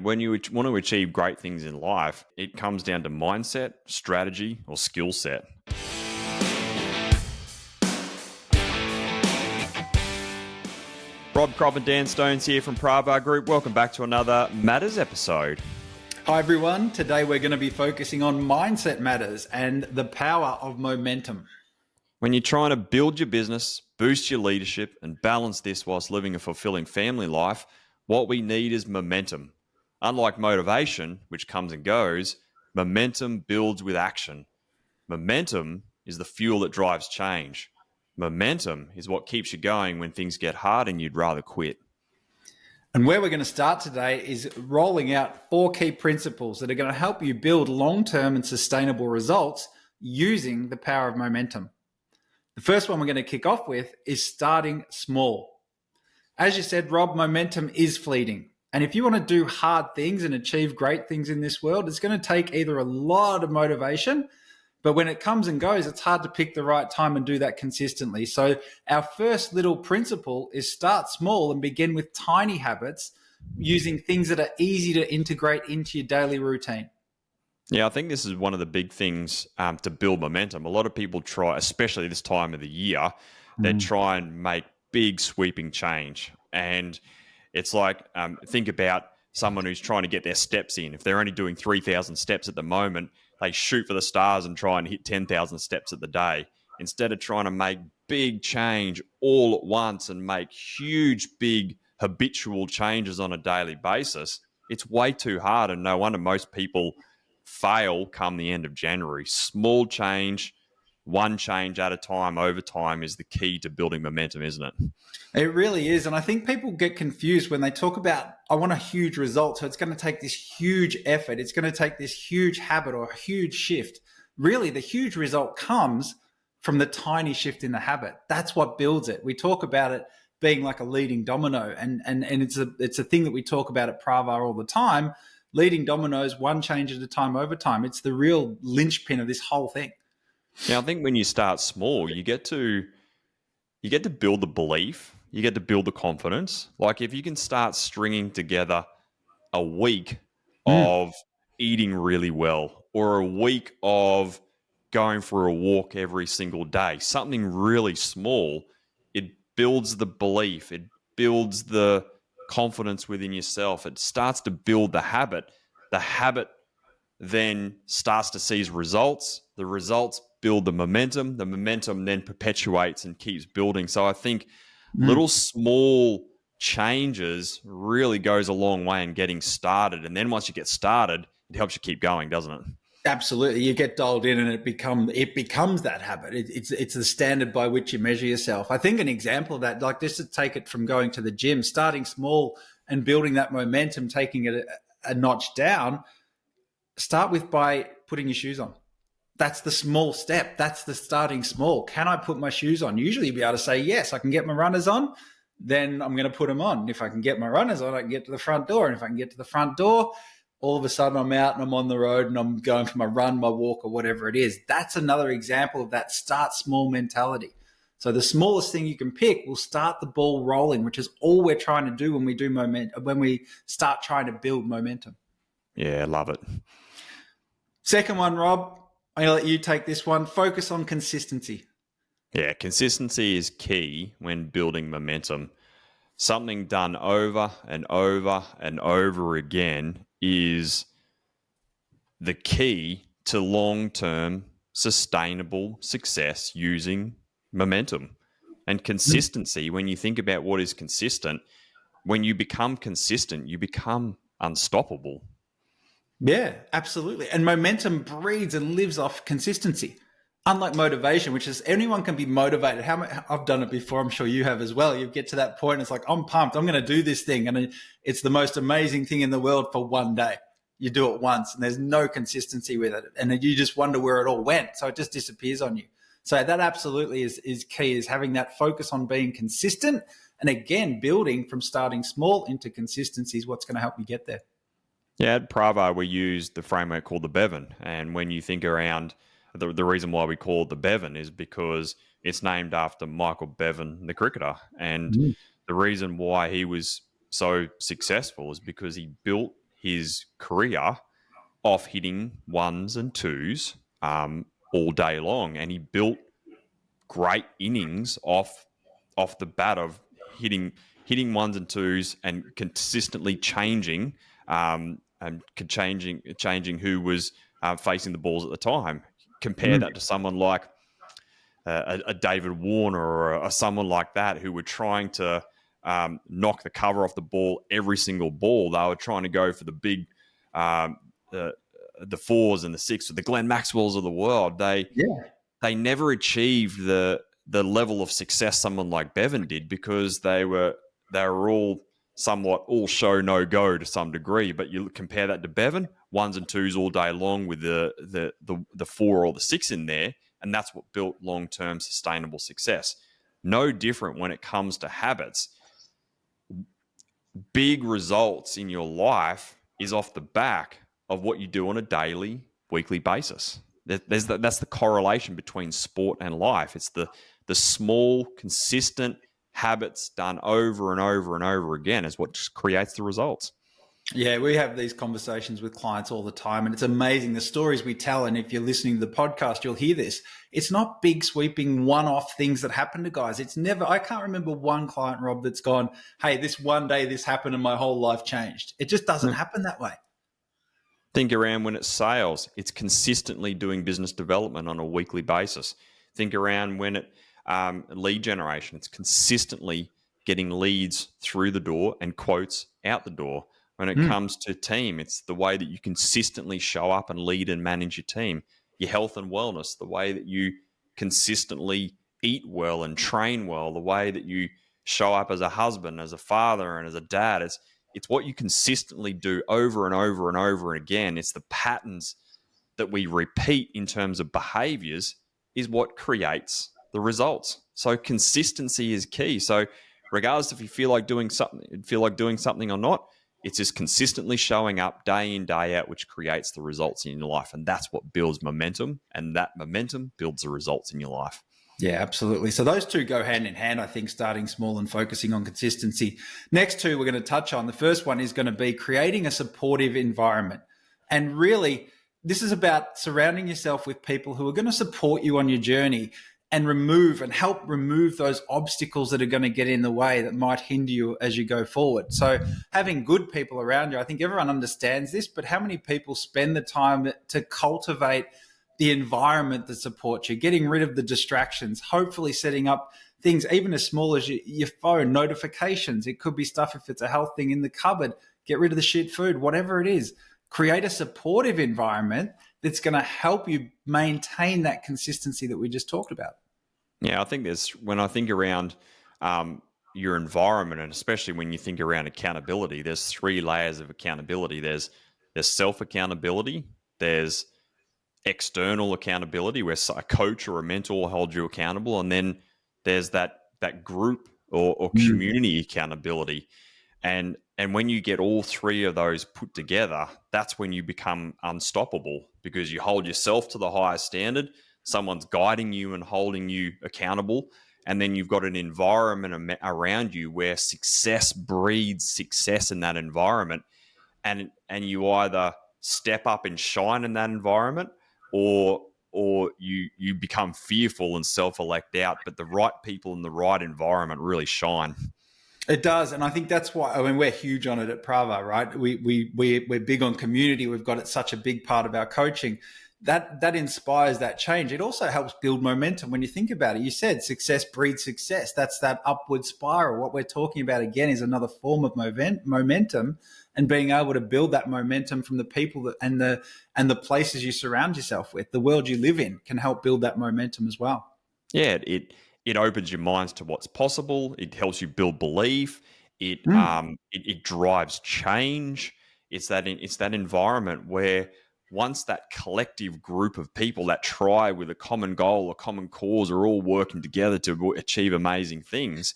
When you want to achieve great things in life, it comes down to mindset, strategy, or skill set. Rob, Kropp and Dan Stones here from Pravar Group. Welcome back to another Matters episode. Hi everyone, today we're going to be focusing on mindset matters and the power of momentum. When you're trying to build your business, boost your leadership, and balance this whilst living a fulfilling family life, what we need is momentum. Unlike motivation, which comes and goes, momentum builds with action. Momentum is the fuel that drives change. Momentum is what keeps you going when things get hard and you'd rather quit. And where we're going to start today is rolling out 4 key principles that are going to help you build long-term and sustainable results using the power of momentum. The first one we're going to kick off with is starting small. As you said, Rob, momentum is fleeting. And if you want to do hard things and achieve great things in this world, it's going to take either a lot of motivation, but when it comes and goes, it's hard to pick the right time and do that consistently. So our first little principle is start small and begin with tiny habits using things that are easy to integrate into your daily routine. Yeah, I think this is one of the big things to build momentum. A lot of people try, especially this time of the year, they try and make big sweeping change. And it's like, think about someone who's trying to get their steps in. If they're only doing 3,000 steps at the moment, they shoot for the stars and try and hit 10,000 steps at the day. Instead of trying to make big change all at once and make huge, big habitual changes on a daily basis, it's way too hard. And no wonder most people fail come the end of January. Small change, one change at a time over time is the key to building momentum, isn't it? It really is. And I think people get confused when they talk about, I want a huge result. So it's going to take this huge effort. It's going to take this huge habit or a huge shift. Really, the huge result comes from the tiny shift in the habit. That's what builds it. We talk about it being like a leading domino. And it's a thing that we talk about at Pravar all the time. Leading dominoes, one change at a time over time. It's the real linchpin of this whole thing. Now, I think when you start small, you get to build the belief, you get to build the confidence. Like if you can start stringing together a week of eating really well or a week of going for a walk every single day, something really small, it builds the belief, it builds the confidence within yourself. It starts to build the habit. The habit then starts to see results. The results build the momentum then perpetuates and keeps building. So I think little small changes really goes a long way in getting started. And then once you get started, it helps you keep going, doesn't it? Absolutely. You get dialed in and it becomes that habit. It's the standard by which you measure yourself. I think an example of that, like just to take it from going to the gym, starting small and building that momentum, taking it a notch down, start with by putting your shoes on. That's the small step. That's the starting small. Can I put my shoes on? Usually you'll be able to say, yes, I can get my runners on. Then I'm going to put them on. If I can get my runners on, I can get to the front door. And if I can get to the front door, all of a sudden I'm out and I'm on the road and I'm going for my run, my walk, or whatever it is. That's another example of that start small mentality. So the smallest thing you can pick will start the ball rolling, which is all we're trying to do when we do when we start trying to build momentum. Yeah, I love it. Second one, Rob, I'm going to let you take this one. Focus on consistency. Yeah, consistency is key when building momentum. Something done over and over and over again is the key to long-term sustainable success using momentum. And consistency, when you think about what is consistent, when you become consistent, you become unstoppable. Yeah, absolutely. And momentum breeds and lives off consistency. Unlike motivation, which is anyone can be motivated. I've done it before. I'm sure you have as well. You get to that point. It's like, I'm pumped. I'm going to do this thing. And it's the most amazing thing in the world for one day. You do it once and there's no consistency with it. And then you just wonder where it all went. So it just disappears on you. So that absolutely is key, is having that focus on being consistent. And again, building from starting small into consistency is what's going to help you get there. Yeah, at Pravar, we use the framework called the Bevan. And when you think around the reason why we call it the Bevan is because it's named after Michael Bevan, the cricketer. And the reason why he was so successful is because he built his career off hitting ones and twos all day long, and he built great innings off the bat of hitting ones and twos and consistently changing who was facing the balls at the time. Compare that to someone like a David Warner or someone like that who were trying to knock the cover off the ball every single ball. They were trying to go for the big, the fours and the six, the Glenn Maxwells of the world. Yeah. They never achieved the level of success someone like Bevan did because they were all somewhat all show no go to some degree. But you compare that to Bevan, ones and twos all day long with the four or the six in there, and that's what built long term sustainable success. No different when it comes to habits. Big results in your life is off the back of what you do on a daily, weekly basis. That's the correlation between sport and life. It's the small, consistent habits done over and over and over again is what just creates the results. Yeah, we have these conversations with clients all the time, and it's amazing the stories we tell. And if you're listening to the podcast, you'll hear this. It's not big, sweeping, one off things that happen to guys. It's never, I can't remember one client, Rob, that's gone, hey, this one day this happened and my whole life changed. It just doesn't happen that way. Think around when it's sales, it's consistently doing business development on a weekly basis. Think around when it lead generation, it's consistently getting leads through the door and quotes out the door. When it comes to team, it's the way that you consistently show up and lead and manage your team. Your health and wellness, the way that you consistently eat well and train well, the way that you show up as a husband, as a father, and as a dad. It's what you consistently do over and over and over again. It's the patterns that we repeat in terms of behaviors is what creates the results. So consistency is key. So regardless if you feel like doing something or not, it's just consistently showing up day in, day out, which creates the results in your life. And that's what builds momentum. And that momentum builds the results in your life. Yeah, absolutely. So those two go hand in hand, I think, starting small and focusing on consistency. Next two we're going to touch on. The first one is going to be creating a supportive environment. And really, this is about surrounding yourself with people who are going to support you on your journey and help remove those obstacles that are going to get in the way that might hinder you as you go forward. So having good people around you, I think everyone understands this, but how many people spend the time to cultivate the environment that supports you, getting rid of the distractions, hopefully setting up things even as small as your phone notifications. It could be stuff if it's a health thing in the cupboard, get rid of the shit food, whatever it is. Create a supportive environment that's going to help you maintain that consistency that we just talked about. Yeah, I think when I think around your environment, and especially when you think around accountability, there's three layers of accountability. There's self accountability, there's external accountability where a coach or a mentor holds you accountable, and then there's that group or community accountability. And when you get all three of those put together, that's when you become unstoppable because you hold yourself to the highest standard. Someone's guiding you and holding you accountable. And then you've got an environment around you where success breeds success in that environment. And you either step up and shine in that environment or you become fearful and self-elect out. But the right people in the right environment really shine. It does, and I think that's why. I mean, we're huge on it at Pravar, right? We're big on community. We've got it such a big part of our coaching. That inspires that change. It also helps build momentum. When you think about it, you said success breeds success. That's that upward spiral. What we're talking about again is another form of momentum, and being able to build that momentum from the people and the places you surround yourself with, the world you live in, can help build that momentum as well. Yeah, it opens your minds to what's possible. It helps you build belief. It drives change. It's that environment where once that collective group of people, that tribe with a common goal, a common cause, are all working together to achieve amazing things,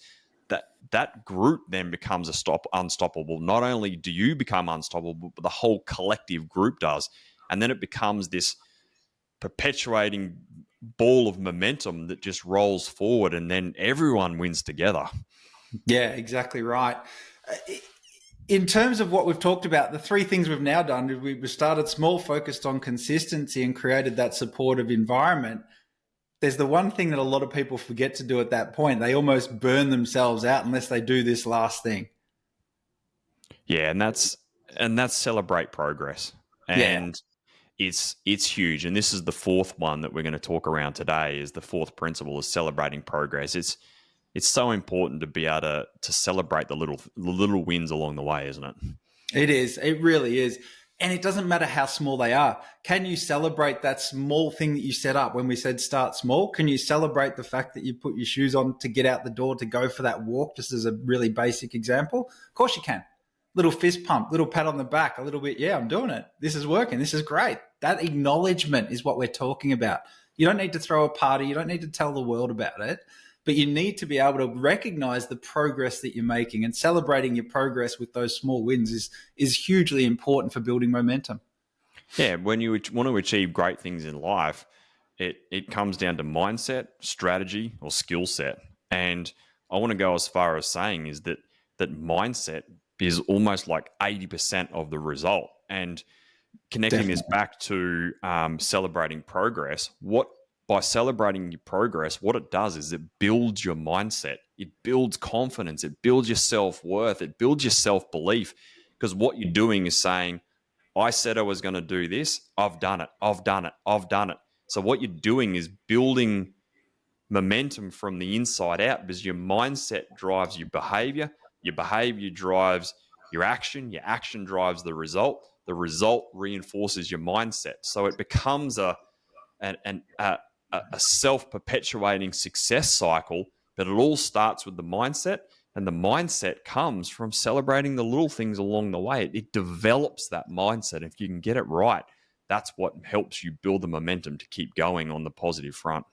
that group then becomes unstoppable. Not only do you become unstoppable, but the whole collective group does. And then it becomes this perpetuating ball of momentum that just rolls forward, and then everyone wins together. Yeah, exactly right. in terms of what we've talked about, the three things we've now done is we started small, focused on consistency, and created that supportive environment. There's the one thing that a lot of people forget to do at that point. They almost burn themselves out unless they do this last thing. Yeah, and that's celebrate progress. Yeah, And it's huge. And this is the fourth one that we're going to talk around today. Is the fourth principle is celebrating progress. It's so important to be able to celebrate the little wins along the way, isn't it? it is. It really is. And it doesn't matter how small they are. Can you celebrate that small thing that you set up when we said start small? Can you celebrate the fact that you put your shoes on to get out the door to go for that walk, just as a really basic example? Of course you can. Little fist pump, little pat on the back, a little bit. Yeah, I'm doing it. This is working. This is great. That acknowledgement is what we're talking about. You don't need to throw a party. You don't need to tell the world about it, but you need to be able to recognize the progress that you're making, and celebrating your progress with those small wins is hugely important for building momentum. Yeah, when you want to achieve great things in life, it comes down to mindset, strategy, or skill set. And I want to go as far as saying is that mindset is almost like 80% of the result. And connecting this Definitely. back to celebrating progress, what by celebrating your progress, what it does is it builds your mindset, it builds confidence, it builds your self worth, it builds your self belief. Because what you're doing is saying, I said I was going to do this, I've done it, I've done it, I've done it. So what you're doing is building momentum from the inside out, because your mindset drives your behavior drives your action drives the result reinforces your mindset. So it becomes a self perpetuating success cycle, but it all starts with the mindset. And the mindset comes from celebrating the little things along the way. It develops that mindset. If you can get it right, that's what helps you build the momentum to keep going on the positive front.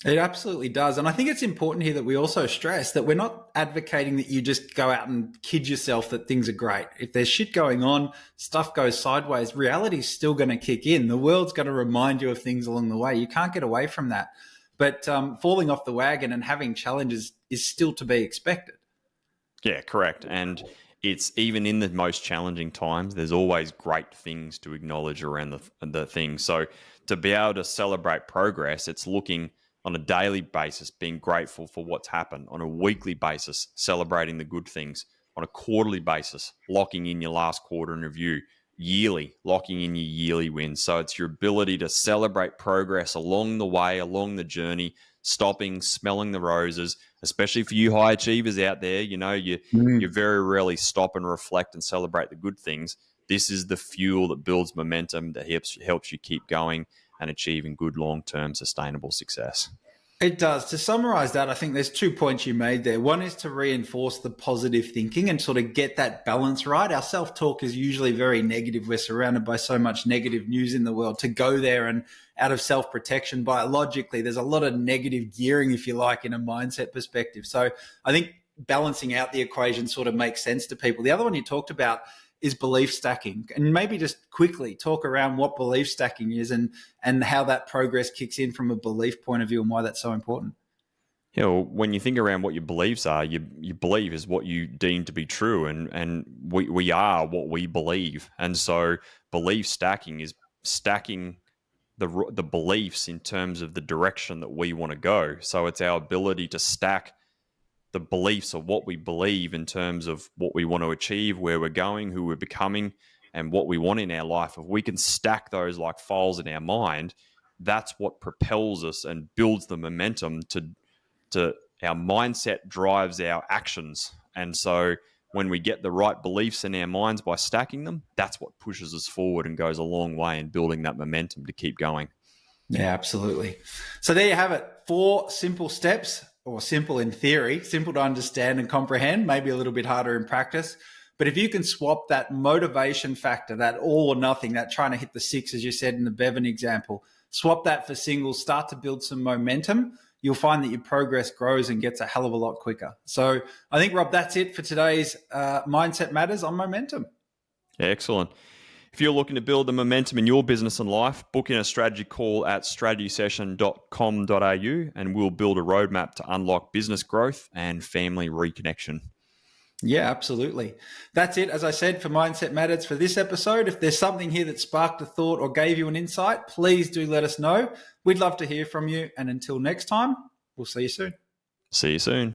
It absolutely does. And I think it's important here that we also stress that we're not advocating that you just go out and kid yourself that things are great. If there's shit going on, stuff goes sideways, reality's still going to kick in. The world's going to remind you of things along the way. You can't get away from that. But falling off the wagon and having challenges is still to be expected. Yeah, correct. And it's even in the most challenging times, there's always great things to acknowledge around the thing. So to be able to celebrate progress, it's looking on a daily basis, being grateful for what's happened, on a weekly basis, celebrating the good things, on a quarterly basis, locking in your last quarter in review, yearly, locking in your yearly wins. So it's your ability to celebrate progress along the way, along the journey, stopping, smelling the roses, especially for you high achievers out there. You very rarely stop and reflect and celebrate the good things. This is the fuel that builds momentum, that helps you keep going and achieving good long-term sustainable success. It does. To summarize that, I think there's 2 points you made there. One is to reinforce the positive thinking and sort of get that balance right. Our self talk is usually very negative. We're surrounded by so much negative news in the world. To go there and out of self protection, biologically, there's a lot of negative gearing, if you like, in a mindset perspective. So I think balancing out the equation sort of makes sense to people. The other one you talked about is belief stacking, and maybe just quickly talk around what belief stacking is and how that progress kicks in from a belief point of view and why that's so important. When you think around what your beliefs are, your belief is what you deem to be true, and we are what we believe. And so belief stacking is stacking the beliefs in terms of the direction that we want to go. So it's our ability to stack the beliefs of what we believe in terms of what we want to achieve, where we're going, who we're becoming, and what we want in our life. If we can stack those like files in our mind, that's what propels us and builds the momentum to our mindset drives our actions. And so when we get the right beliefs in our minds by stacking them, that's what pushes us forward and goes a long way in building that momentum to keep going. Yeah, absolutely. So there you have it. 4 simple steps, or simple in theory, simple to understand and comprehend, maybe a little bit harder in practice. But if you can swap that motivation factor, that all or nothing, that trying to hit the six, as you said in the Bevan example, swap that for singles, start to build some momentum, you'll find that your progress grows and gets a hell of a lot quicker. So I think, Rob, that's it for today's Mindset Matters on Momentum. Excellent. If you're looking to build the momentum in your business and life, book in a strategy call at strategysession.com.au and we'll build a roadmap to unlock business growth and family reconnection. Yeah, absolutely. That's it. As I said, for Mindset Matters for this episode, if there's something here that sparked a thought or gave you an insight, please do let us know. We'd love to hear from you. And until next time, we'll see you soon. See you soon.